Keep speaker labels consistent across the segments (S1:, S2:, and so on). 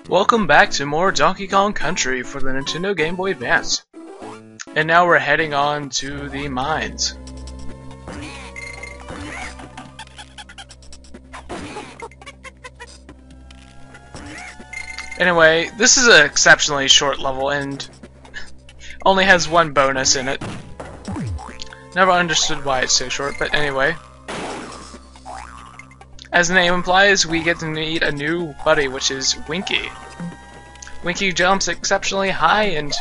S1: Welcome back to more Donkey Kong Country for the Nintendo Game Boy Advance. And now we're heading on to the mines. Anyway, this is an exceptionally short level and only has one bonus in it. Never understood why it's so short, but anyway. As the name implies, we get to meet a new buddy, which is Winky. Winky jumps exceptionally high and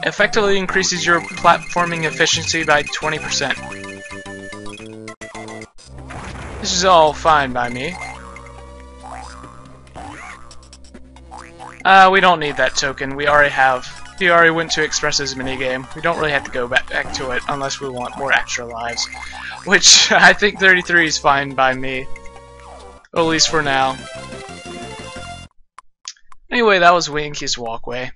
S1: effectively increases your platforming efficiency by 20%. This is all fine by me. We don't need that token. We already went to Express's minigame. We don't really have to go back to it unless we want more extra lives. Which, I think 33 is fine by me. At least for now. Anyway, that was Winky's walkway.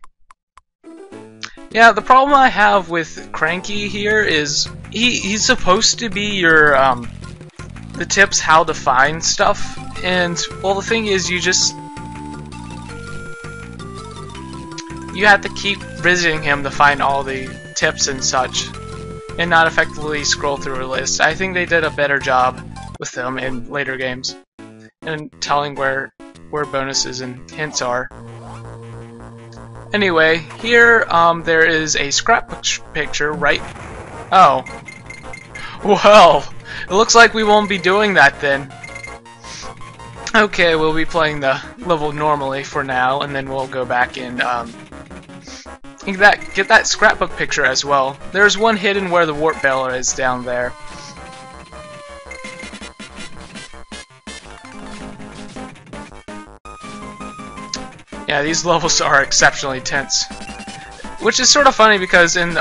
S1: Yeah, the problem I have with Cranky here is he's supposed to be your the tips how to find stuff, and well, the thing is you have to keep visiting him to find all the tips and such, and not effectively scroll through a list. I think they did a better job with them in later games, and telling where bonuses and hints are. Anyway, here there is a scrapbook picture right. Oh, well, it looks like we won't be doing that then. Okay, we'll be playing the level normally for now, and then we'll go back and get that scrapbook picture as well. There's one hidden where the warp barrel is down there. Yeah, these levels are exceptionally tense. Which is sort of funny because in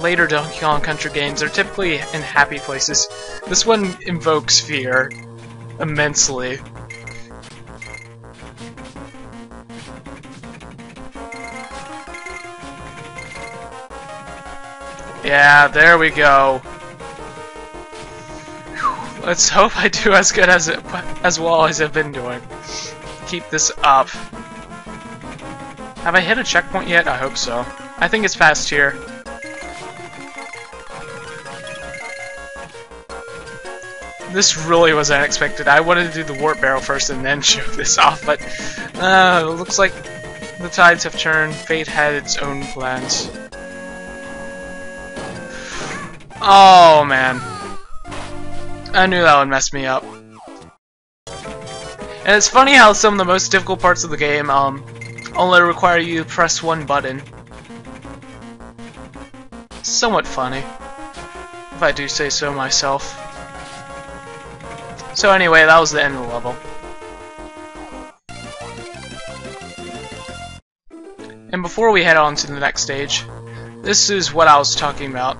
S1: later Donkey Kong Country games, they're typically in happy places. This one invokes fear immensely. Yeah, there we go. Let's hope I do as good as well as I've been doing. Keep this up. Have I hit a checkpoint yet? I hope so. I think it's past here. This really was unexpected. I wanted to do the warp barrel first and then show this off, but it looks like the tides have turned. Fate had its own plans. Oh man. I knew that would mess me up. And it's funny how some of the most difficult parts of the game only require you to press one button. Somewhat funny, if I do say so myself. So anyway, that was the end of the level. And before we head on to the next stage, this is what I was talking about.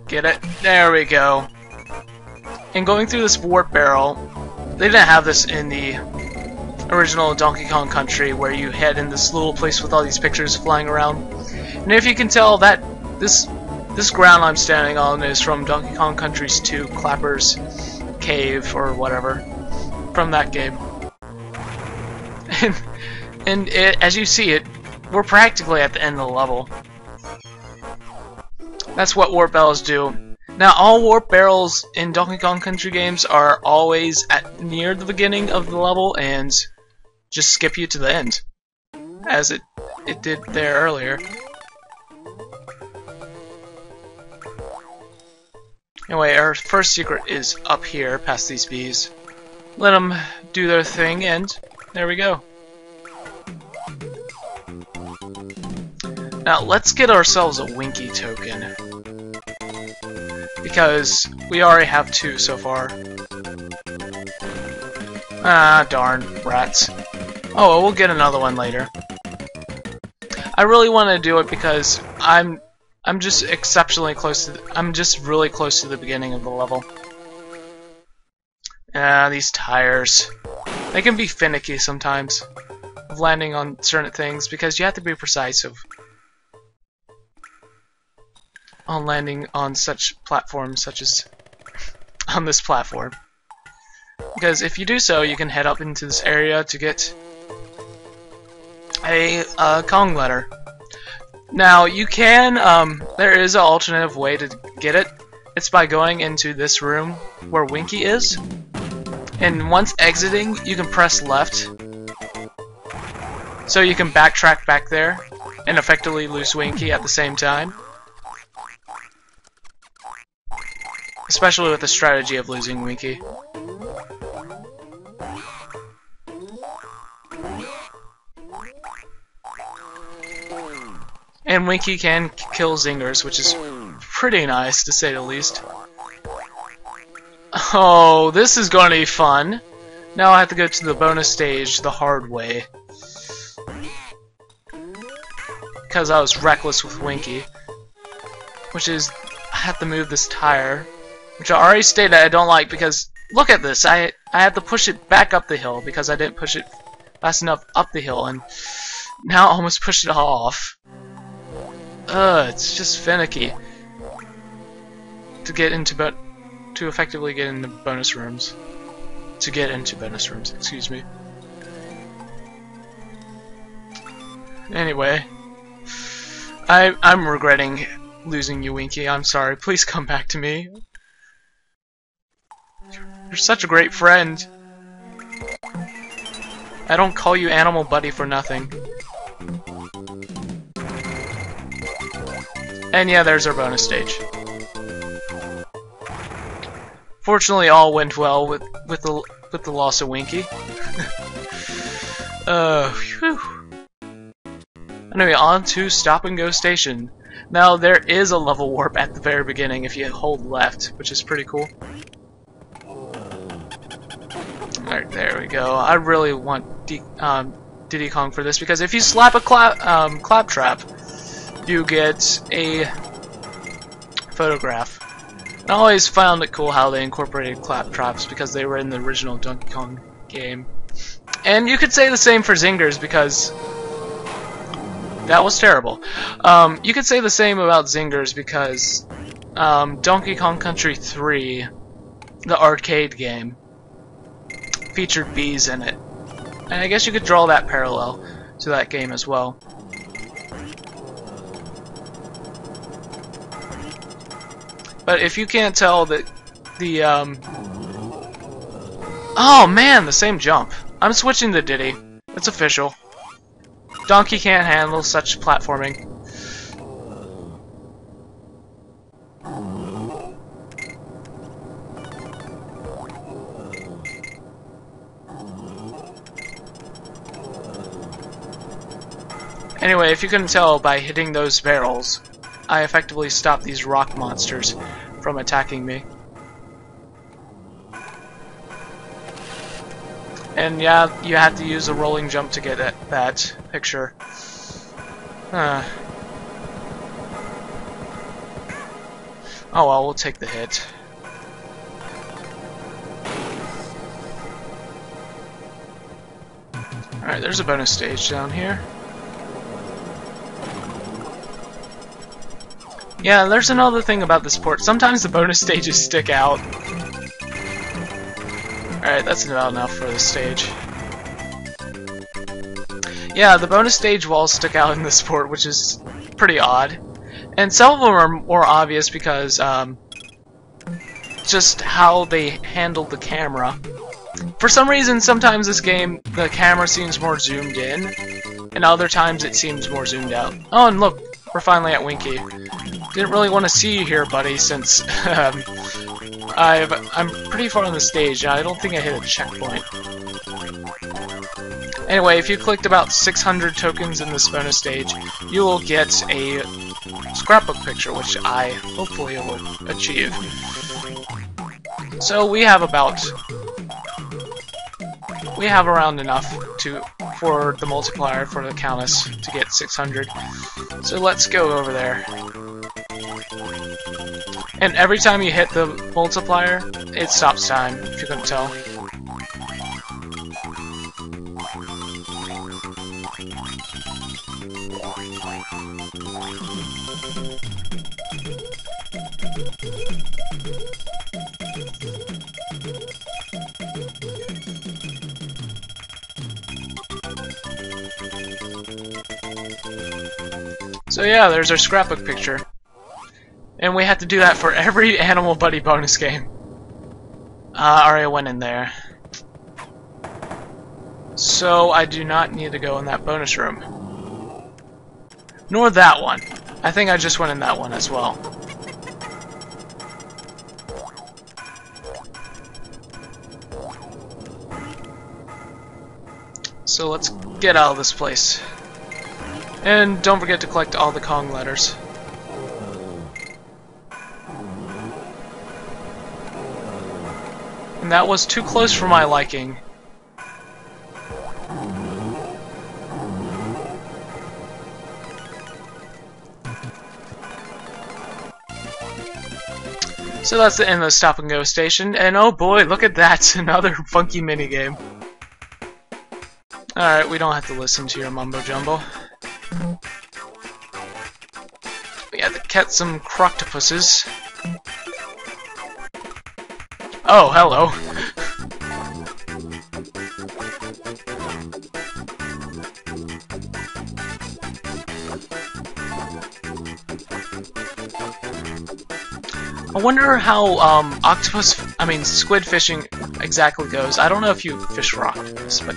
S1: Get it? There we go. And going through this warp barrel, they didn't have this in the original Donkey Kong Country, where you head in this little place with all these pictures flying around. And if you can tell, that this ground I'm standing on is from Donkey Kong Country's 2, Clapper's Cave or whatever, from that game. And as you see it, we're practically at the end of the level. That's what warp barrels do. Now, all warp barrels in Donkey Kong Country games are always near the beginning of the level and just skip you to the end, as it did there earlier. Anyway, our first secret is up here, past these bees. Let them do their thing, and there we go. Now, let's get ourselves a Winky token, because we already have 2 so far. Ah, darn rats. Oh, well, we'll get another one later. I really want to do it because I'm just exceptionally close to I'm just really close to the beginning of the level. These tires. They can be finicky sometimes of landing on certain things because you have to be precise on landing on such platforms, such as on this platform. because if you do so, you can head up into this area to get a Kong letter. Now, you can, there is an alternative way to get it. It's by going into this room where Winky is, and once exiting, you can press left, so you can backtrack back there and effectively lose Winky at the same time. Especially with the strategy of losing Winky. And Winky can kill Zingers, which is pretty nice, to say the least. Oh, this is going to be fun. Now I have to go to the bonus stage the hard way. Because I was reckless with Winky. Which is, I have to move this tire. Which I already stated I don't like because, look at this, I have to push it back up the hill because I didn't push it fast enough up the hill, and now I almost pushed it off. It's just finicky to get into to effectively get into bonus rooms. To get into bonus rooms, excuse me. Anyway, I'm regretting losing you, Winky. I'm sorry. Please come back to me. You're such a great friend. I don't call you Animal Buddy for nothing. And yeah, there's our bonus stage. Fortunately, all went well with the loss of Winky. Phew. Anyway, on to Stop and Go Station. Now, there is a level warp at the very beginning if you hold left, which is pretty cool. Alright, there we go. I really want Diddy Kong for this, because if you slap a claptrap, you get a photograph. And I always found it cool how they incorporated claptraps, because they were in the original Donkey Kong game. And you could say the same for Zingers, because that was terrible. You could say the same about Zingers, because Donkey Kong Country 3, the arcade game, featured bees in it. And I guess you could draw that parallel to that game as well. But if you can't tell that the oh man, the same jump. I'm switching to Diddy. It's official. Donkey can't handle such platforming. Anyway, if you couldn't tell by hitting those barrels, I effectively stopped these rock monsters from attacking me. And yeah, you had to use a rolling jump to get that picture. Oh well, we'll take the hit. Alright, there's a bonus stage down here. Yeah, there's another thing about this port. Sometimes the bonus stages stick out. Alright, that's about enough for this stage. Yeah, the bonus stage walls stick out in this port, which is pretty odd. And some of them are more obvious because, just how they handled the camera. For some reason, sometimes this game, the camera seems more zoomed in, and other times it seems more zoomed out. Oh, and look, we're finally at Winky. Didn't really want to see you here, buddy, since I'm pretty far on the stage, and I don't think I hit a checkpoint. Anyway, if you collect about 600 tokens in this bonus stage, you will get a scrapbook picture, which I hopefully will achieve. So we have around enough for the multiplier for the Countess to get 600. So let's go over there. And every time you hit the multiplier, it stops time, if you couldn't tell. So yeah, there's our scrapbook picture. And we had to do that for every Animal Buddy bonus game. Alright, I went in there. So I do not need to go in that bonus room. Nor that one. I think I just went in that one as well. So let's get out of this place. And don't forget to collect all the Kong letters. And that was too close for my liking. So that's the end of the stop and go station, and oh boy, look at that, another funky minigame. Alright, we don't have to listen to your mumbo jumbo. We had to catch some croctopuses. Oh, hello. I wonder how squid fishing exactly goes. I don't know if you fish for octopus, but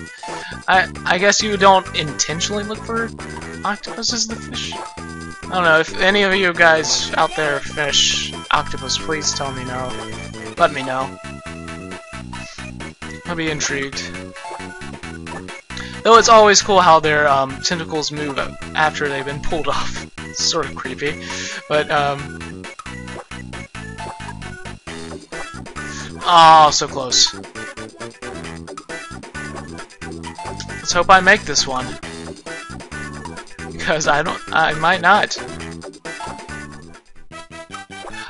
S1: I guess you don't intentionally look for octopuses to fish. I don't know, if any of you guys out there fish octopus, please tell me no. Let me know. I'll be intrigued. Though it's always cool how their tentacles move after they've been pulled off. It's sort of creepy, but oh, so close. Let's hope I make this one. Because I might not.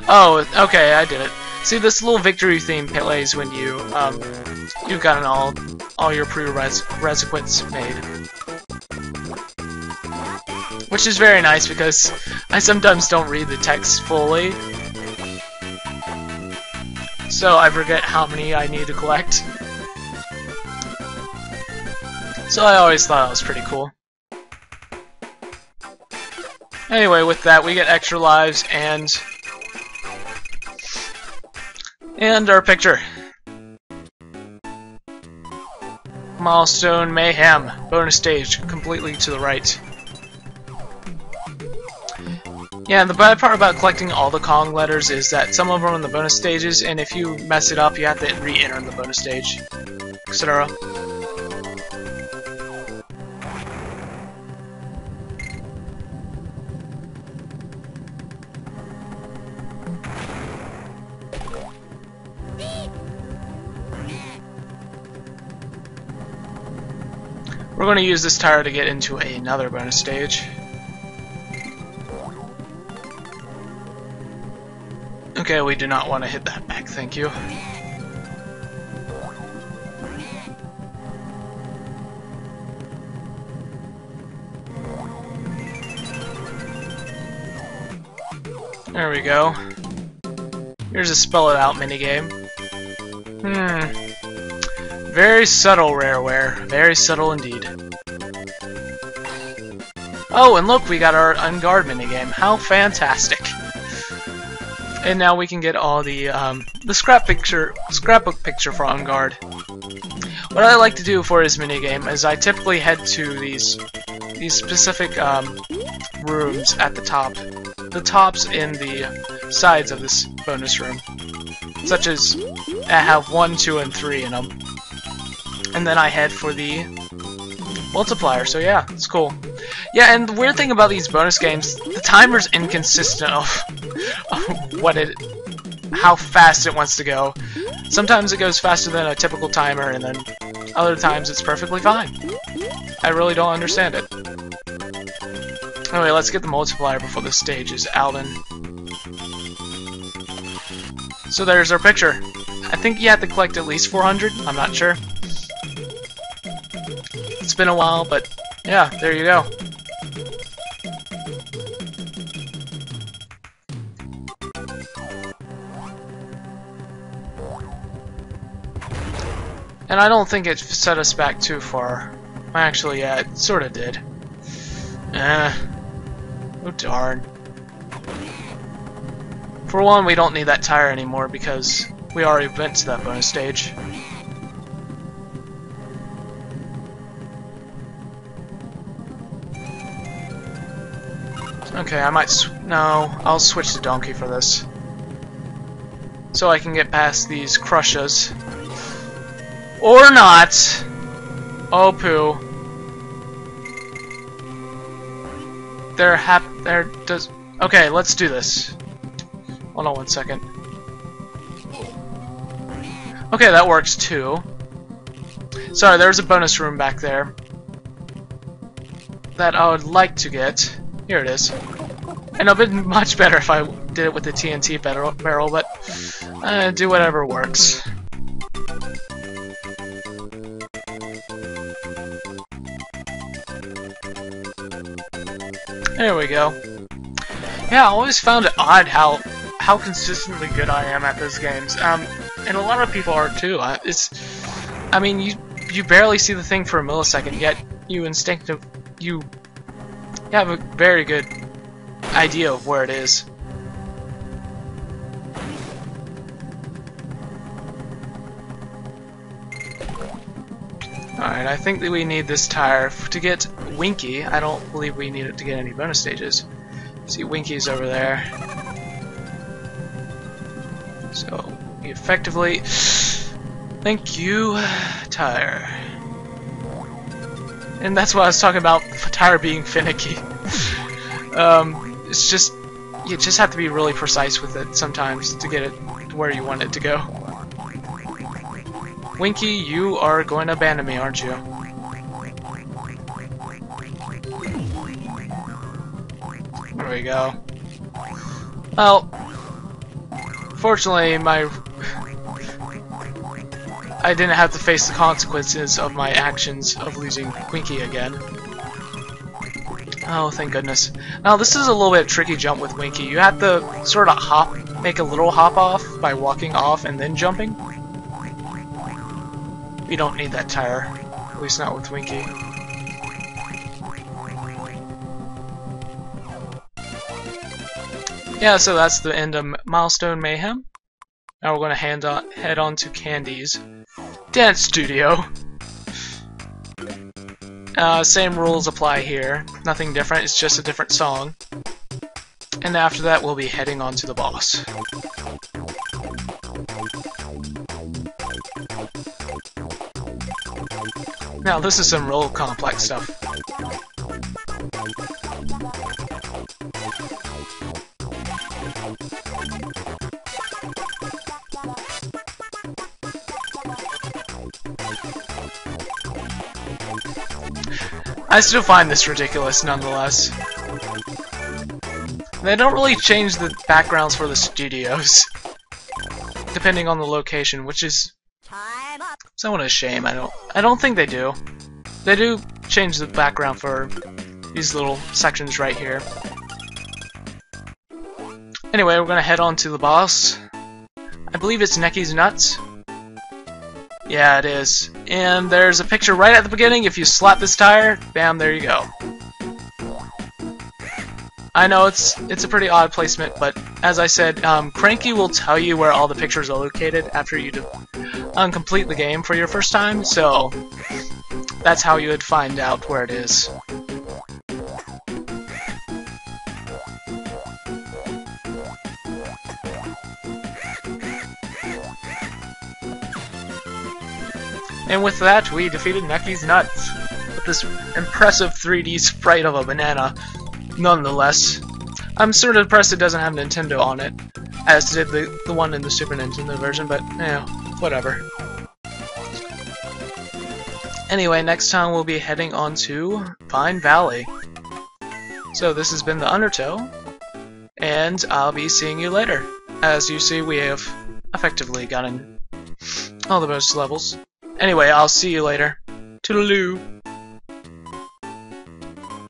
S1: Oh, okay, I did it. See, this little victory theme plays when you've gotten all your prerequisites made. Which is very nice because I sometimes don't read the text fully. So I forget how many I need to collect. So I always thought it was pretty cool. Anyway, with that, we get extra lives and our picture. Milestone Mayhem. Bonus stage, completely to the right. Yeah, and the bad part about collecting all the Kong letters is that some of them are in the bonus stages, and if you mess it up, you have to re-enter the bonus stage, etc. We're going to use this tire to get into another bonus stage. Okay, we do not want to hit that back, thank you. There we go. Here's a spell it out minigame. Very subtle, Rareware. Very subtle indeed. Oh, and look, we got our On Guard minigame. How fantastic! And now we can get all the scrapbook picture for On Guard. What I like to do for this minigame is I typically head to these specific rooms at the top. The tops in the sides of this bonus room. Such as, I have 1, 2, and 3 in them. And then I head for the multiplier, so yeah, it's cool. Yeah, and the weird thing about these bonus games, the timer's inconsistent of how fast it wants to go. Sometimes it goes faster than a typical timer, and then other times it's perfectly fine. I really don't understand it. Anyway, let's get the multiplier before the stage is out. So there's our picture. I think you have to collect at least 400, I'm not sure. It's been a while, but yeah, there you go. And I don't think it set us back too far. Actually, yeah, it sort of did. Oh darn. For one, we don't need that tire anymore because we already went to that bonus stage. Okay, I might no, I'll switch to Donkey for this. So I can get past these crushes. Or not! Oh poo. Okay, let's do this. Hold on 1 second. Okay, that works too. Sorry, there's a bonus room back there that I would like to get. Here it is. And it would have been much better if I did it with the TNT barrel, but do whatever works. There we go. Yeah, I always found it odd how consistently good I am at those games. And a lot of people are too. I mean, you barely see the thing for a millisecond, yet you have a very good idea of where it is. Alright, I think that we need this tire to get Winky. I don't believe we need it to get any bonus stages. See, Winky's over there. So, we effectively... Thank you, tire. And that's what I was talking about, tire being finicky. It's just... You just have to be really precise with it sometimes to get it where you want it to go. Winky, you are going to abandon me, aren't you? There we go. Well, fortunately, I didn't have to face the consequences of my actions of losing Winky again. Oh, thank goodness. Now, this is a little bit tricky jump with Winky. You have to sort of make a little hop off by walking off and then jumping. We don't need that tire, at least not with Winky. Yeah, so that's the end of Milestone Mayhem. Now we're going to head on to Candy's Dance Studio. Same rules apply here. Nothing different, it's just a different song. And after that, we'll be heading on to the boss. Now, this is some real complex stuff. I still find this ridiculous nonetheless. They don't really change the backgrounds for the studios, depending on the location, which is somewhat a shame. I don't think they do. They do change the background for these little sections right here. Anyway, we're gonna head on to the boss. I believe it's Necky's Nuts. Yeah, it is. And there's a picture right at the beginning. If you slap this tire, bam, there you go. I know it's a pretty odd placement, but as I said, Cranky will tell you where all the pictures are located after you complete the game for your first time, so that's how you would find out where it is. And with that, we defeated Necky's Nuts with this impressive 3D sprite of a banana. Nonetheless, I'm sort of impressed it doesn't have Nintendo on it, as did the one in the Super Nintendo version, but yeah, whatever. Anyway, next time we'll be heading on to Pine Valley. So this has been the Undertow, and I'll be seeing you later. As you see, we have effectively gotten all the bonus levels. Anyway, I'll see you later. Toodaloo!